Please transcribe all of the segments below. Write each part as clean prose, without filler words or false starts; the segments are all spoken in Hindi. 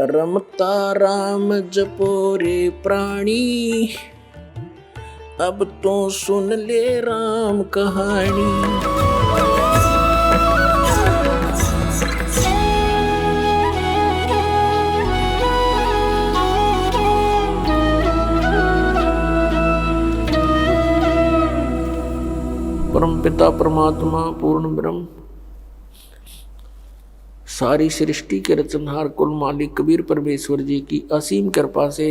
रमता राम जपो रे प्राणी, अब तो सुन ले राम कहानी। परमपिता परमात्मा पूर्ण ब्रह्म, सारी सृष्टि के रचनहार कुल मालिक कबीर परमेश्वर जी की असीम कृपा से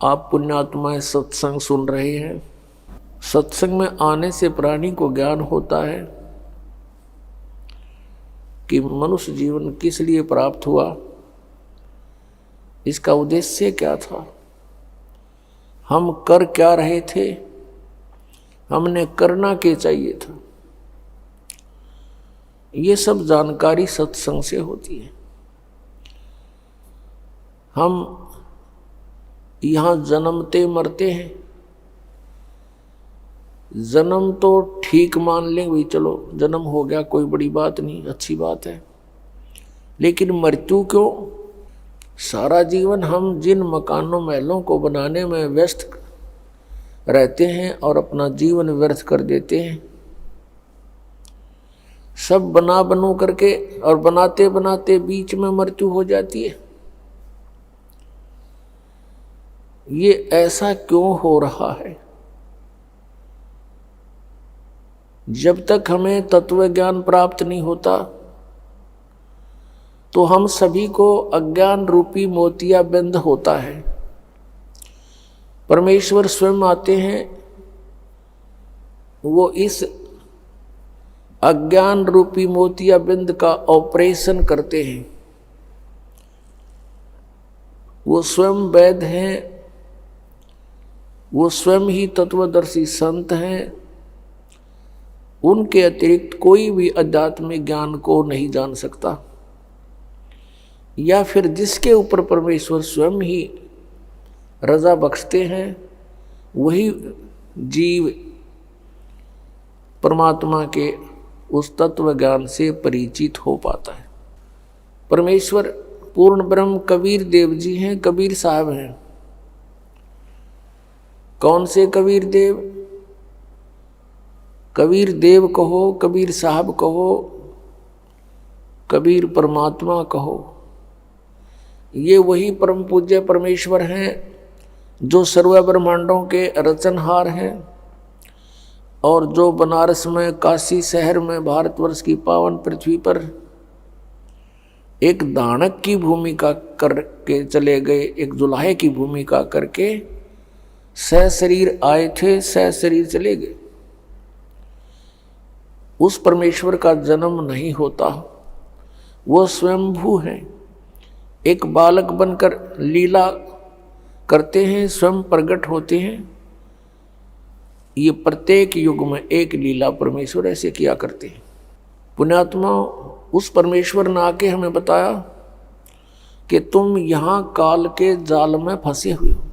आप पुण्यात्माएं सत्संग सुन रहे हैं। सत्संग में आने से प्राणी को ज्ञान होता है कि मनुष्य जीवन किस लिए प्राप्त हुआ, इसका उद्देश्य क्या था, हम कर क्या रहे थे, हमने करना क्या चाहिए था। ये सब जानकारी सत्संग से होती है। हम यहाँ जन्मते मरते हैं। जन्म तो ठीक मान लें, भाई चलो जन्म हो गया, कोई बड़ी बात नहीं, अच्छी बात है। लेकिन मृत्यु क्यों? सारा जीवन हम जिन मकानों महलों को बनाने में व्यस्त रहते हैं और अपना जीवन व्यर्थ कर देते हैं। सब बना बनू करके और बनाते बनाते बीच में मृत्यु हो जाती है। ये ऐसा क्यों हो रहा है? जब तक हमें तत्व ज्ञान प्राप्त नहीं होता तो हम सभी को अज्ञान रूपी मोतियाबिंद होता है। परमेश्वर स्वयं आते हैं, वो इस अज्ञान रूपी मोतियाबिंद का ऑपरेशन करते हैं। वो स्वयं वैद्य हैं, वो स्वयं ही तत्वदर्शी संत हैं। उनके अतिरिक्त कोई भी आध्यात्मिक ज्ञान को नहीं जान सकता, या फिर जिसके ऊपर परमेश्वर स्वयं ही रजा बख्शते हैं वही जीव परमात्मा के उस तत्व ज्ञान से परिचित हो पाता है। परमेश्वर पूर्ण ब्रह्म कबीर देव जी हैं, कबीर साहब हैं। कौन से कबीर देव? कबीर देव कहो, कबीर साहब कहो, कबीर परमात्मा कहो, ये वही परम पूज्य परमेश्वर हैं जो सर्व ब्रह्मांडों के रचनहार हैं और जो बनारस में, काशी शहर में, भारतवर्ष की पावन पृथ्वी पर एक दानक की भूमिका करके चले गए, एक जुलाहे की भूमिका करके सशरीर आए थे, सशरीर चले गए। उस परमेश्वर का जन्म नहीं होता, वो स्वयंभू हैं। एक बालक बनकर लीला करते हैं, स्वयं प्रकट होते हैं। ये प्रत्येक युग में एक लीला परमेश्वर ऐसे किया करते हैं। पुण्यात्मा, उस परमेश्वर ने आके हमें बताया कि तुम यहाँ काल के जाल में फंसे हुए हो,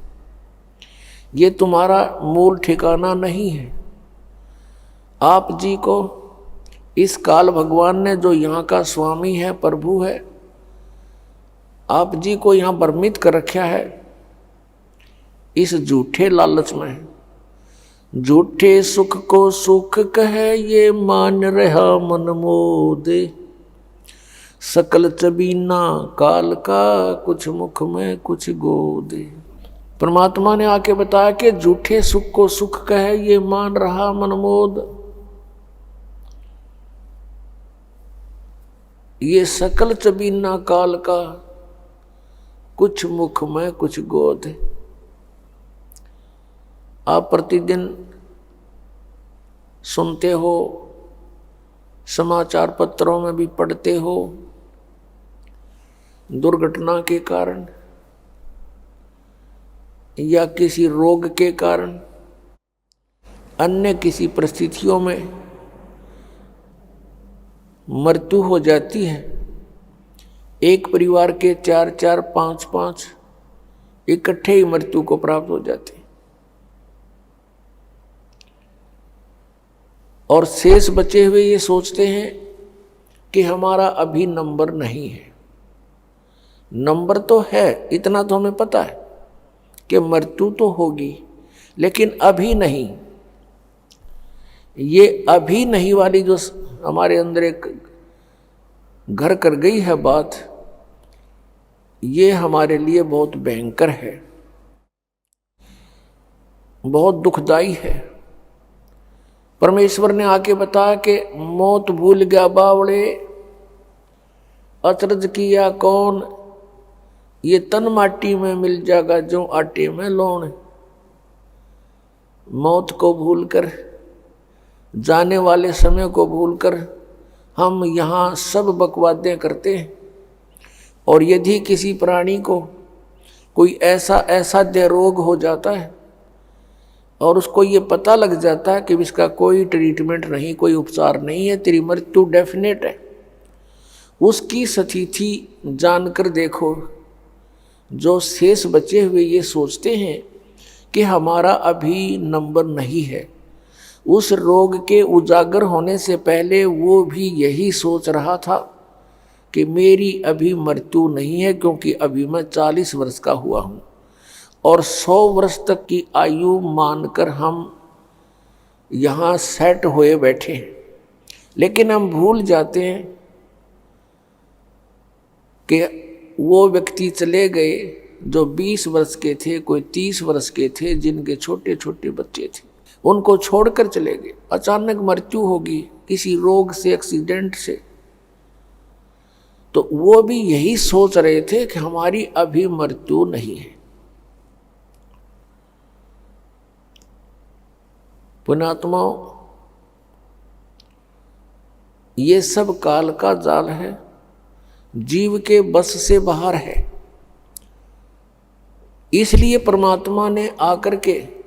ये तुम्हारा मूल ठिकाना नहीं है। आप जी को इस काल भगवान ने, जो यहाँ का स्वामी है, प्रभु है, आप जी को यहाँ भ्रमित कर रखा है इस झूठे लालच में। झूठे सुख को सुख कहे, ये मान रहा मन मोदे। सकल चबीना काल का, कुछ मुख में कुछ गोदे। परमात्मा ने आके बताया कि झूठे सुख को सुख कहे, ये मान रहा मन मोद। ये सकल चबीना काल का, कुछ मुख में कुछ गोद। आप प्रतिदिन सुनते हो, समाचार पत्रों में भी पढ़ते हो, दुर्घटना के कारण या किसी रोग के कारण, अन्य किसी परिस्थितियों में मृत्यु हो जाती है। एक परिवार के 4-4, 5-5 इकट्ठे ही मृत्यु को प्राप्त हो जाते हैं। और शेष बचे हुए ये सोचते हैं कि हमारा अभी नंबर नहीं है, नंबर तो है, इतना तो हमें पता है कि मृत्यु तो होगी, लेकिन अभी नहीं। ये अभी नहीं वाली जो हमारे अंदर एक घर कर गई है बात, ये हमारे लिए बहुत भयंकर है, बहुत दुखदाई है। परमेश्वर ने आके बताया कि मौत भूल गया बावड़े, अचरज किया कौन, ये तन माटी में मिल जाएगा जो आटे में लौण। मौत को भूलकर, जाने वाले समय को भूलकर हम यहाँ सब बकवादें करते हैं। और यदि किसी प्राणी को कोई ऐसा रोग हो जाता है और उसको ये पता लग जाता है कि इसका कोई ट्रीटमेंट नहीं, कोई उपचार नहीं है, तेरी मृत्यु डेफिनेट है, उसकी स्थिति जानकर देखो, जो शेष बचे हुए ये सोचते हैं कि हमारा अभी नंबर नहीं है। उस रोग के उजागर होने से पहले वो भी यही सोच रहा था कि मेरी अभी मृत्यु नहीं है, क्योंकि अभी मैं 40 वर्ष का हुआ हूँ और 100 वर्ष तक की आयु मानकर हम यहाँ सेट हुए बैठे हैं। लेकिन हम भूल जाते हैं कि वो व्यक्ति चले गए जो 20 वर्ष के थे, कोई 30 वर्ष के थे, जिनके छोटे छोटे बच्चे थे, उनको छोड़कर चले गए। अचानक मृत्यु होगी किसी रोग से, एक्सीडेंट से, तो वो भी यही सोच रहे थे कि हमारी अभी मृत्यु नहीं है। पुण्यात्माओं, ये सब काल का जाल है, जीव के बस से बाहर है। इसलिए परमात्मा ने आकर के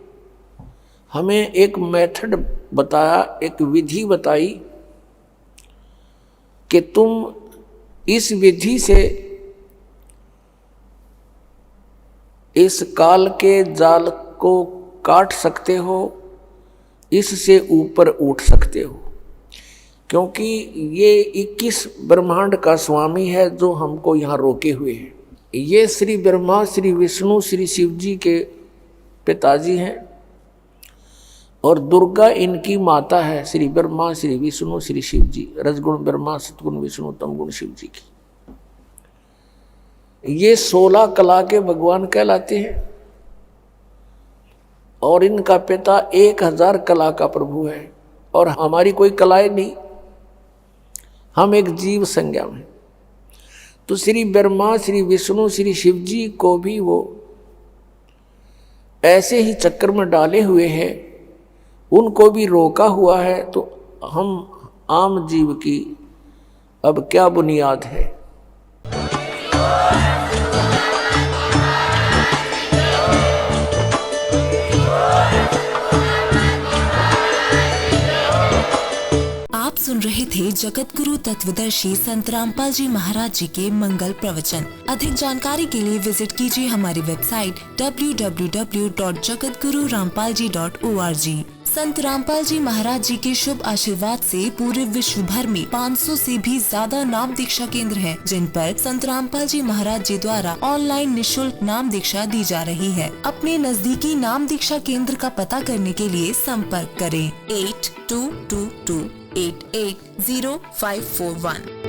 हमें एक मेथड बताया, एक विधि बताई कि तुम इस विधि से इस काल के जाल को काट सकते हो, इससे ऊपर उठ सकते हो। क्योंकि ये 21 ब्रह्मांड का स्वामी है जो हमको यहाँ रोके हुए हैं। ये श्री ब्रह्मा, श्री विष्णु, श्री शिव जी के पिताजी हैं और दुर्गा इनकी माता है। श्री ब्रह्मा, श्री विष्णु, श्री शिव जी, रजगुण ब्रह्मा, सतगुण विष्णु, तमगुण शिव जी की। ये 16 कला के भगवान कहलाते हैं और इनका पिता 1000 कला का प्रभु है। और हमारी कोई कलाएं नहीं, हम एक जीव संज्ञा में। तो श्री ब्रह्मा, श्री विष्णु, श्री शिव जी को भी वो ऐसे ही चक्कर में डाले हुए हैं, उनको भी रोका हुआ है। तो हम आम जीव की अब क्या बुनियाद है। सुन रहे थे जगत गुरु तत्वदर्शी संत रामपाल जी महाराज जी के मंगल प्रवचन। अधिक जानकारी के लिए विजिट कीजिए हमारी वेबसाइट www.jagatgururampalji.org। संत रामपाल जी महाराज जी के शुभ आशीर्वाद से पूरे विश्व भर में 500 से भी ज्यादा नाम दीक्षा केंद्र हैं, जिन पर संत रामपाल जी महाराज जी द्वारा ऑनलाइन निशुल्क नाम दीक्षा दी जा रही है। अपने नजदीकी नाम दीक्षा केंद्र का पता करने के लिए संपर्क करें 8222880541।